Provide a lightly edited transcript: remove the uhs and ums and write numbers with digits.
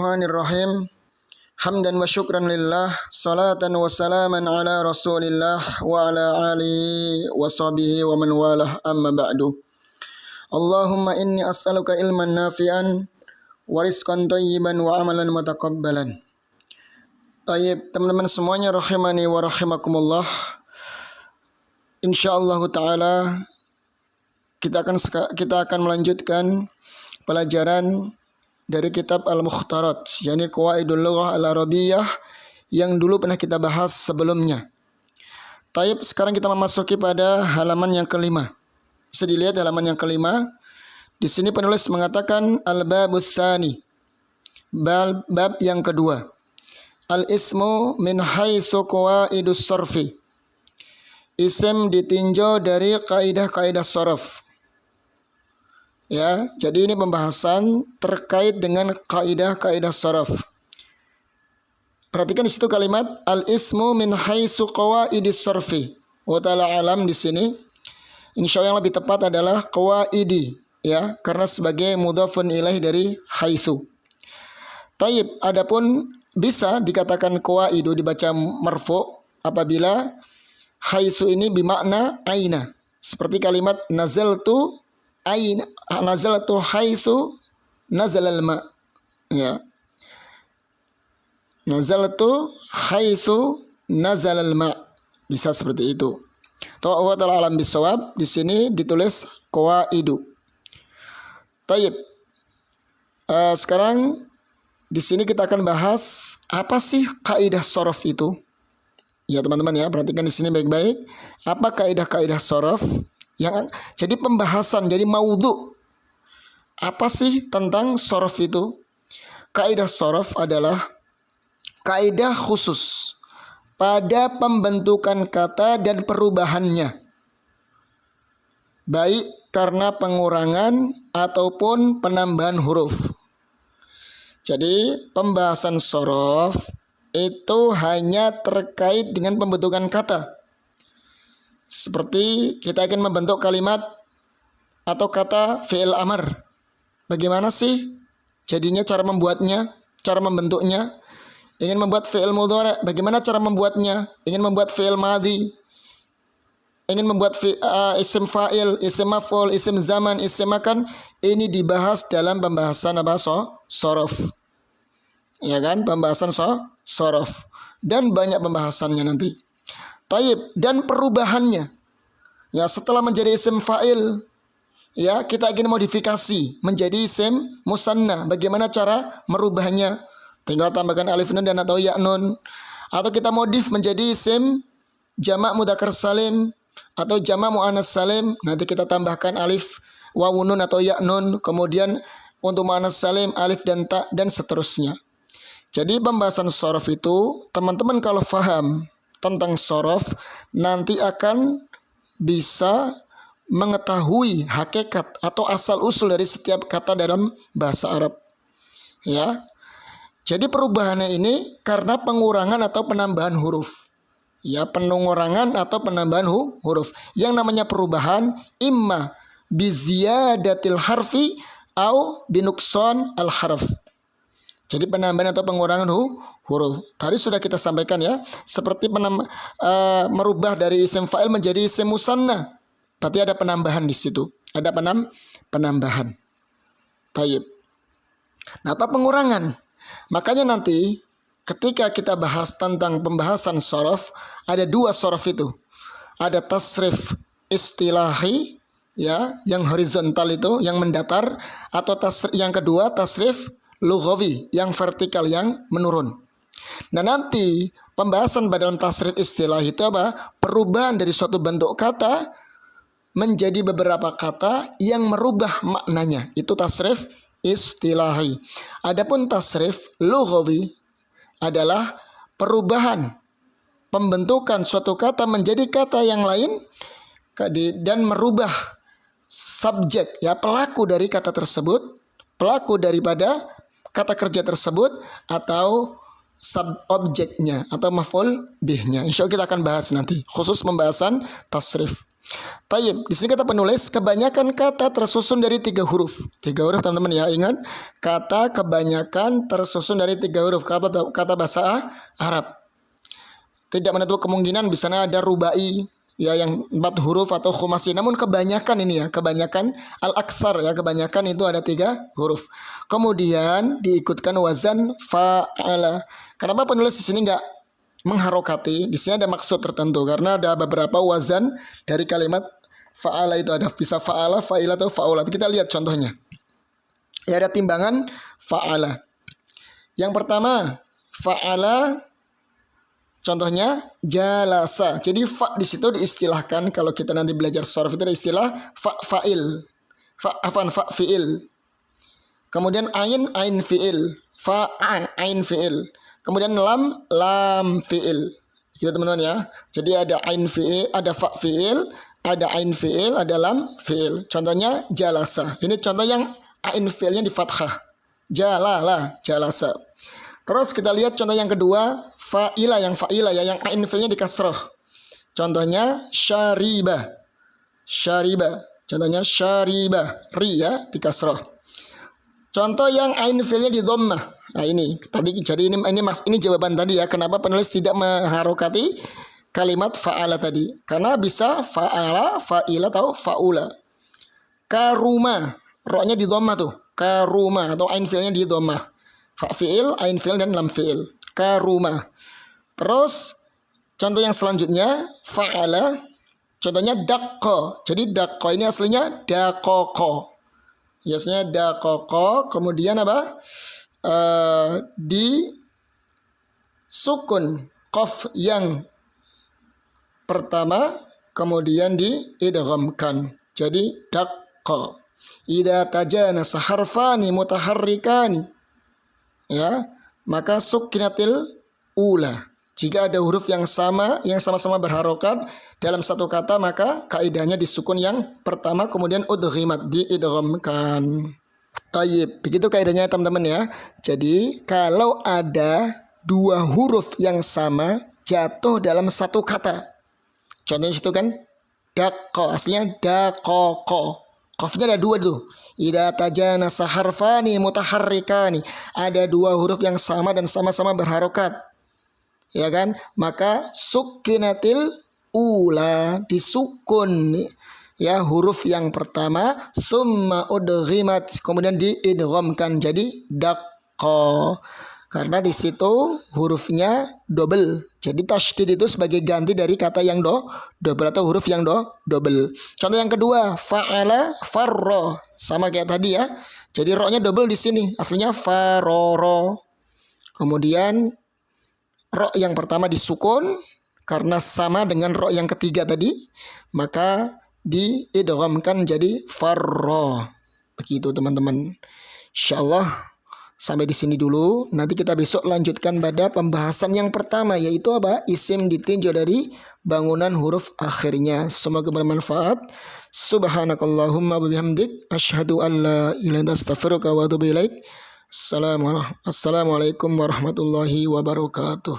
Bismillahirrahmanirrahim. Hamdan wa syukran lillah, salatan wa salaman ala rasulillah wa ala alihi wa sahbihi wa man walah, amma ba'du. Allahumma inni as'aluka ilman nafi'an wa rizqan thayyiban wa amalan mutaqabbalan. Tayyib, teman-teman semuanya rahimani wa rahimakumullah. Insyaallah taala kita akan melanjutkan pelajaran dari kitab Al-Mukhtarat, yakni Qawaidul Lughah Al-Arabiyyah yang dulu pernah kita bahas sebelumnya. Taib, sekarang kita memasuki pada halaman yang kelima. Bisa dilihat halaman yang kelima. Di sini penulis mengatakan al-babus tsani, bab yang kedua. Al-ismu min haitsu qawaidus sarfi. Isim ditinjau dari kaidah-kaidah sharaf. Ya, jadi ini pembahasan terkait dengan kaidah-kaidah sharaf. Perhatikan di situ kalimat al-ismu min haitsu qawaidis sarfi. Wa ta'ala alam di sini. Insyaallah yang lebih tepat adalah qawaidi, ya, karena sebagai mudhafun ilaih dari haitsu. Taib, adapun bisa dikatakan qawaidu dibaca marfu apabila haitsu ini bimakna aina. Seperti kalimat nazaltu aina, nazaltu haitsu nazalal ma, ya. Nazaltu haitsu nazalal ma, bisa seperti itu. Wa ta'ala alam bisawab, di sini ditulis qawaidu. Taib. Sekarang di sini kita akan bahas apa sih kaidah sharaf itu. Ya teman-teman ya, perhatikan di sini baik-baik. Apa kaidah-kaidah sharaf? Yang jadi pembahasan, jadi maudhu. Apa sih tentang sharaf itu? Kaidah sharaf adalah kaidah khusus pada pembentukan kata dan perubahannya, baik karena pengurangan ataupun penambahan huruf. Jadi pembahasan sharaf itu hanya terkait dengan pembentukan kata. Seperti kita ingin membentuk kalimat atau kata fi'il amar. Bagaimana sih jadinya cara membuatnya, cara membentuknya? Ingin membuat fi'il mudhari', bagaimana cara membuatnya? Ingin membuat fi'il madhi, ingin membuat isim fa'il, isim maf'ul, isim zaman, isim makan. Ini dibahas dalam pembahasan apa? Sharaf. Ya kan? Pembahasan sharaf. Dan banyak pembahasannya nanti. Taib, dan perubahannya. Ya, setelah menjadi isim fa'il, ya, kita ingin modifikasi menjadi isim musanna. Bagaimana cara merubahnya? Tinggal tambahkan alif nun dan atau ya nun. Atau kita modif menjadi isim jamak mudzakkar salim atau jamak muannas salim. Nanti kita tambahkan alif wawu nun atau ya nun. Kemudian untuk muannas salim alif dan ta dan seterusnya. Jadi pembahasan sharaf itu, teman-teman kalau faham tentang sharaf nanti akan bisa mengetahui hakikat atau asal usul dari setiap kata dalam bahasa Arab. Ya. Jadi perubahannya ini karena pengurangan atau penambahan huruf. Ya, pengurangan atau penambahan huruf. Yang namanya perubahan imma biziyadatil harfi au binukson al harf. Jadi penambahan atau pengurangan huruf. Tadi sudah kita sampaikan ya. Seperti merubah dari isim fa'il menjadi isim musanna. Berarti ada penambahan di situ. Ada penambahan. Taib. Nah, atau pengurangan. Makanya nanti ketika kita bahas tentang pembahasan sharaf, ada dua sharaf itu. Ada tasrif istilahi, ya, yang horizontal itu, yang mendatar, atau yang kedua tasrif lughawi, yang vertikal, yang menurun. Nah, nanti pembahasan dalam tasrif istilah itu apa? Perubahan dari suatu bentuk kata menjadi beberapa kata yang merubah maknanya. Itu tasrif istilahi. Adapun tasrif lughawi adalah perubahan pembentukan suatu kata menjadi kata yang lain dan merubah subjek, ya, pelaku dari kata tersebut, pelaku daripada kata kerja tersebut, atau subobjeknya atau maf'ul bihnya. Insya Allah kita akan bahas nanti khusus pembahasan tasrif. Tayyib, di sini kata penulis kebanyakan kata tersusun dari 3 huruf. 3 huruf teman-teman ya, ingat kata kebanyakan tersusun dari 3 huruf. Kata bahasa Arab. Tidak menutup kemungkinan di sana ada rubai ya yang 4 huruf atau khumasi. Namun kebanyakan ini ya, kebanyakan al-aksar ya, kebanyakan itu ada 3 huruf. Kemudian diikutkan wazan fa'ala. Kenapa penulis di sini enggak mengharokati? Di sini ada maksud tertentu karena ada beberapa wazan dari kalimat fa'ala itu, ada bisa fa'ala, fa'ila atau fa'ulat. Kita lihat contohnya. Ya, ada timbangan fa'ala. Yang pertama fa'ala, contohnya jalasa. Jadi fa di situ diistilahkan, kalau kita nanti belajar sharf itu ada istilah fa'il. Fa'il. Kemudian ain fi'il. Ain fi'il. Kemudian lam fi'il. Gitu teman-teman ya. Jadi ada ain fi'il, ada fa fi'il, ada ain fi'il, ada lam fi'il. Contohnya jalasa. Ini contoh yang ain fi'ilnya di fathah. Jalasa. Terus kita lihat contoh yang kedua, fa'ila ya, yang ain fi'ilnya di kasrah. Contohnya syariba. Contohnya syariba, ri ya di kasrah. Contoh yang ain fi'ilnya di dhammah. Nah ini tadi, jadi ini jawaban tadi ya, kenapa penulis tidak mengharokati kalimat fa'ala tadi, karena bisa fa'ala, fa'ila atau fa'ula. Karuma, ro-nya di dhammah tuh, karuma, atau ain fi'ilnya di dhammah. Fa fi'il, ain fi'il dan lam fi'il. Karuma. Terus contoh yang selanjutnya fa'ala, contohnya dakko. Jadi dakko ini aslinya dakoko. Biasanya dakoko, kemudian apa? Di sukun qaf yang pertama kemudian diidghamkan jadi daqqa. Idza tajanasa harfani mutaharrikani ya, maka sukinatil ula. Jika ada huruf yang sama-sama berharokat dalam satu kata, maka kaidahnya disukun yang pertama kemudian udghimat, diidghamkan. Tayyib, begitu kaidahnya teman-teman ya. Jadi kalau ada 2 huruf yang sama jatuh dalam satu kata, contohnya situ kan daqqa, aslinya daqoko, qafnya ada 2 tuh. Idza tajanasa harfani mutaharrikani, ada 2 huruf yang sama dan sama-sama berharokat, ya kan? Maka sukinatil ula, disukun ya huruf yang pertama, summa udghimat, kemudian diidghamkan jadi daqqa. Karena di situ hurufnya double. Jadi tasydid itu sebagai ganti dari kata yang double atau huruf yang double. Contoh yang kedua, fa'ala farra, sama kayak tadi ya. Jadi ro-nya double di sini, aslinya faroro. Kemudian ro yang pertama disukun karena sama dengan ro yang ketiga tadi, maka diidghamkan jadi farra. Begitu teman-teman. Insyaallah sampai di sini dulu. Nanti kita besok lanjutkan pada pembahasan yang pertama, yaitu apa? Isim ditinjau dari bangunan huruf akhirnya. Semoga bermanfaat. Subhanakallahumma wabihamdik, asyhadu an la ilaha illa anta astaghfiruka wa atubu ilaik. Assalamualaikum warahmatullahi wabarakatuh.